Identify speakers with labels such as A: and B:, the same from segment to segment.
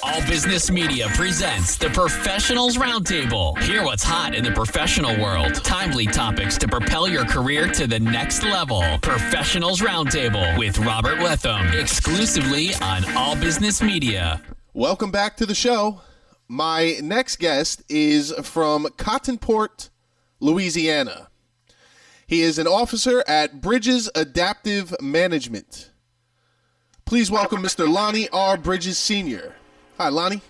A: All Business Media presents the Professionals Roundtable. Hear what's hot in the professional world. Timely topics to propel your career to the next level. Professionals Roundtable with Robert Wetham, exclusively on All Business Media.
B: Welcome back to the show. My next guest is from Cottonport, Louisiana. He is an officer at Bridges Adaptive Management. Please welcome Mr. Lonnie R. Bridges Sr. Hi, Lonnie.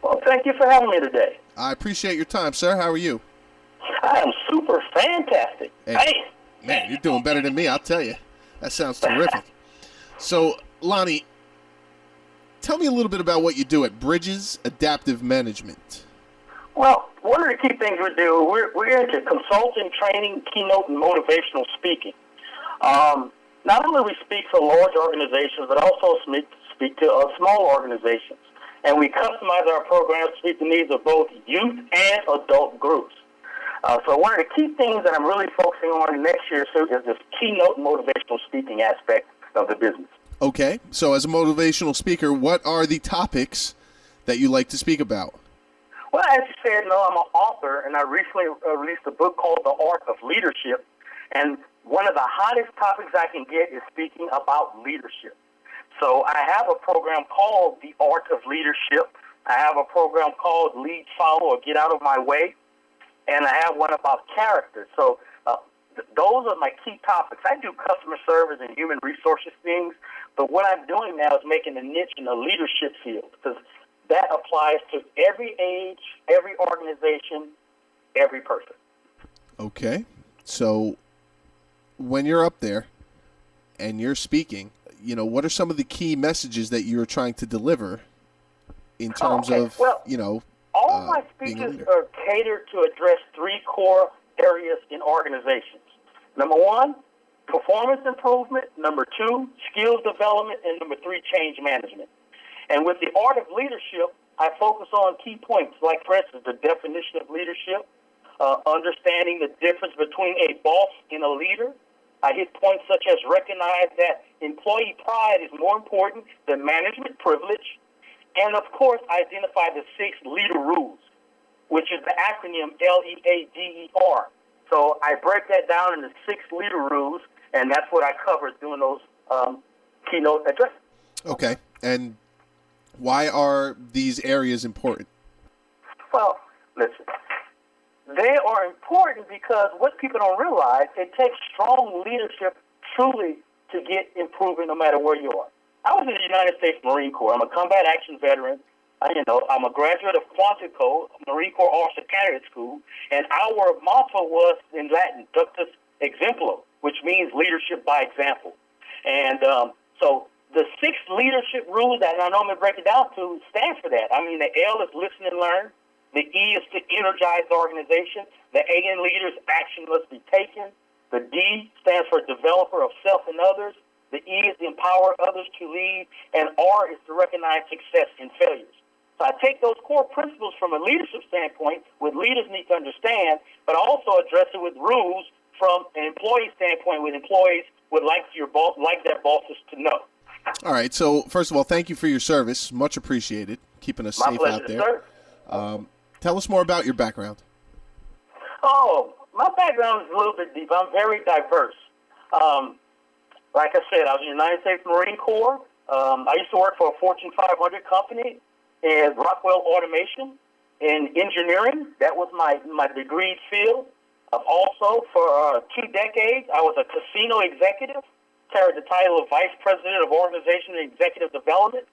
C: Well, thank you for having me today.
B: I appreciate your time, sir. How are you?
C: I am super fantastic.
B: Hey, man, you're doing better than me, I'll tell you. That sounds terrific. So, Lonnie, tell me a little bit about what you do at Bridges Adaptive Management.
C: Well, one of the key things we do, we're into consulting, training, keynote, and motivational speaking. Not only we speak for large organizations, but also speak to small organizations. And we customize our programs to meet the needs of both youth and adult groups. So one of the key things that I'm really focusing on next year is this keynote and motivational speaking aspect of the business.
B: Okay, so as a motivational speaker, what are the topics that you like to speak about?
C: Well, as you said, I'm an author, and I recently released a book called The Art of Leadership. And one of the hottest topics I can get is speaking about leadership. So I have a program called The Art of Leadership. I have a program called Lead, Follow, or Get Out of My Way. And I have one about character. So those are my key topics. I do customer service and human resources things, but what I'm doing now is making a niche in the leadership field, because that applies to every age, every organization, every person.
B: Okay. So when you're up there and you're speaking, what are some of the key messages that you're trying to deliver in terms of,
C: all of my speeches are catered to address three core areas in organizations. Number one, performance improvement. Number two, skills development. And number three, change management. And with the art of leadership, I focus on key points, like, for instance, the definition of leadership, understanding the difference between a boss and a leader. I hit points such as recognize that employee pride is more important than management privilege. And, of course, identify the 6 leader rules, which is the acronym LEADER. So I break that down into 6 leader rules, and that's what I cover doing those keynote addresses.
B: Okay. And why are these areas important?
C: Well, listen. They are important because what people don't realize, it takes strong leadership truly to get improving no matter where you are. I was in the United States Marine Corps. I'm a combat action veteran. I'm a graduate of Quantico, Marine Corps Officer Candidate School, and our motto was in Latin, Ductus Exemplo, which means leadership by example. And so the 6 leadership rules that I normally break it down to stand for that. The L is listen and learn. The E is to energize the organization. The A in leaders, action must be taken. The D stands for developer of self and others. The E is to empower others to lead. And R is to recognize success and failures. So I take those core principles from a leadership standpoint, what leaders need to understand, but also address it with rules from an employee standpoint, with employees would like their bosses to know.
B: All right. So first of all, thank you for your service. Much appreciated. Keeping us safe out there.
C: Sir.
B: Tell us more about your background.
C: Oh, my background is a little bit deep. I'm very diverse. Like I said, I was in the United States Marine Corps. I used to work for a Fortune 500 company in Rockwell Automation in engineering. That was my degree field. Also, for 2 decades, I was a casino executive, carried the title of Vice President of Organization and Executive Development.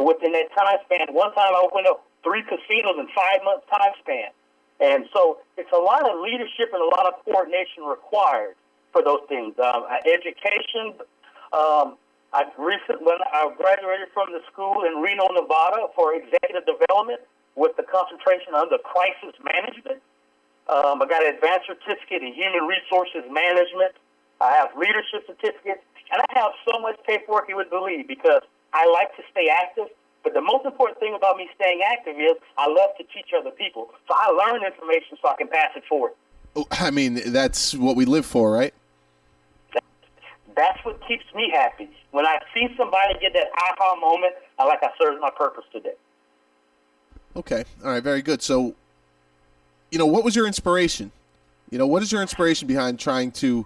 C: Within that time span, one time I opened up 3 casinos in 5 months time span. And so it's a lot of leadership and a lot of coordination required for those things. Education, I graduated from the school in Reno, Nevada for executive development with the concentration under crisis management. I got an advanced certificate in human resources management. I have leadership certificates, and I have so much paperwork you would believe because I like to stay active. But the most important thing about me staying active is I love to teach other people. So I learn information so I can pass it forward.
B: That's what we live for, right?
C: That's what keeps me happy. When I see somebody get that aha moment, I served my purpose today.
B: Okay. All right. Very good. So, what was your inspiration? What is your inspiration behind trying to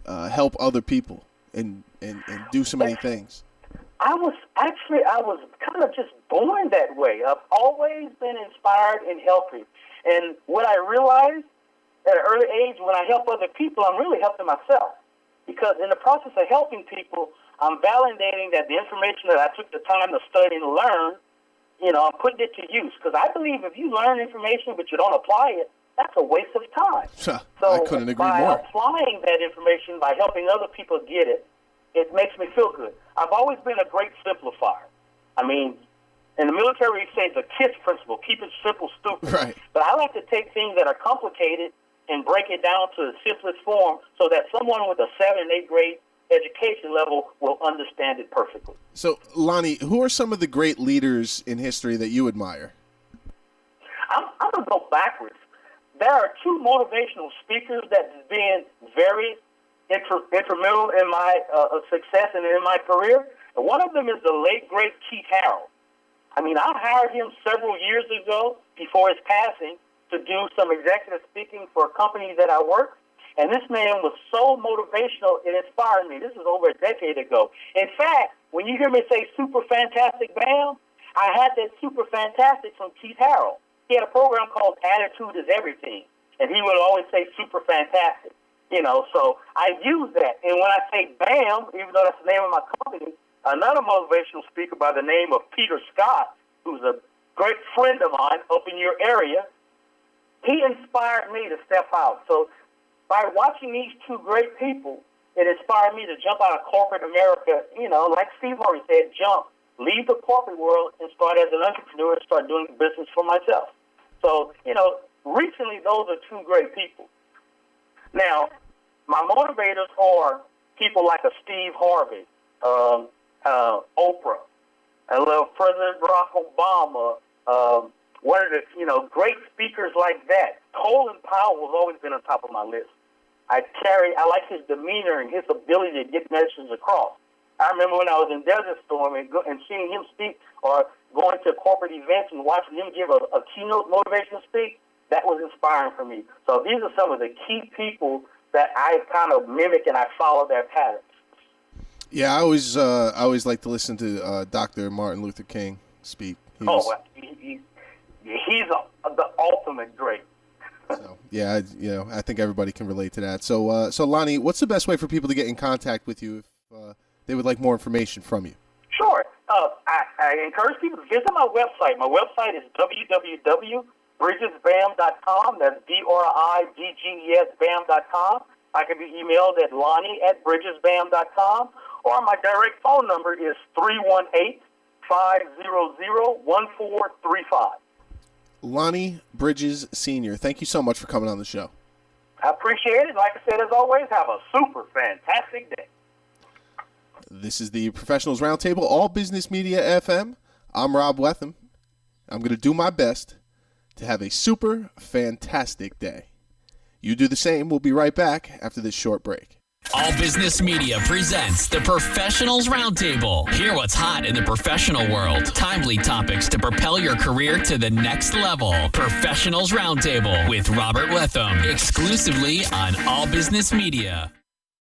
B: help other people and do so many things?
C: I was kind of just born that way. I've always been inspired in helping. And what I realized at an early age, when I help other people, I'm really helping myself. Because in the process of helping people, I'm validating that the information that I took the time to study and learn, I'm putting it to use. Because I believe if you learn information but you don't apply it, that's a waste of time.
B: So
C: I
B: couldn't agree
C: by
B: more.
C: applying that information, by helping other people get it, it makes me feel good. I've always been a great simplifier. I mean, in the military, we say the KISS principle, keep it simple, stupid.
B: Right.
C: But I like to take things that are complicated and break it down to the simplest form so that someone with a 7th and 8th grade education level will understand it perfectly.
B: So, Lonnie, who are some of the great leaders in history that you admire?
C: I'm going to go backwards. There are 2 motivational speakers that have been very instrumental in my success and in my career. And one of them is the late, great Keith Harrell. I mean, I hired him several years ago before his passing to do some executive speaking for a company that I work. And this man was so motivational, it inspired me. This is over a decade ago. In fact, when you hear me say super fantastic bam, I had that super fantastic from Keith Harrell. He had a program called Attitude is Everything. And he would always say super fantastic. So I use that. And when I say BAM, even though that's the name of my company, another motivational speaker by the name of Peter Scott, who's a great friend of mine up in your area, he inspired me to step out. So by watching these 2 great people, it inspired me to jump out of corporate America, like Steve Harvey said, leave the corporate world and start as an entrepreneur and start doing business for myself. So, recently those are 2 great people. Now, my motivators are people like a Steve Harvey, Oprah. I love President Barack Obama. One of the great speakers like that. Colin Powell has always been on top of my list. I like his demeanor and his ability to get messages across. I remember when I was in Desert Storm and seeing him speak, or going to corporate events and watching him give a keynote motivational speak. That was inspiring for me. So these are some of the key people that I kind of mimic and I follow their patterns.
B: Yeah, I always like to listen to Dr. Martin Luther King speak.
C: He's the ultimate great.
B: So, yeah, I think everybody can relate to that. So, Lonnie, what's the best way for people to get in contact with you if they would like more information from you?
C: Sure. I encourage people to visit my website. My website is www.bridgesbam.com. That's BRIDGESBAM.com. I can be emailed at Lonnie@bridgesbam.com, or my direct phone number is 318-500-1435.
B: Lonnie Bridges Sr., thank you so much for coming on the show.
C: I appreciate it. Like I said, as always, have a super fantastic day.
B: This is the Professionals Roundtable, All Business Media FM. I'm Rob Wetham. I'm going to do my best to have a super fantastic day. You do the same. We'll be right back after this short break.
A: All Business Media presents the Professionals Roundtable. Hear what's hot in the professional world. Timely topics to propel your career to the next level. Professionals Roundtable with Robert Wetham, exclusively on All Business Media.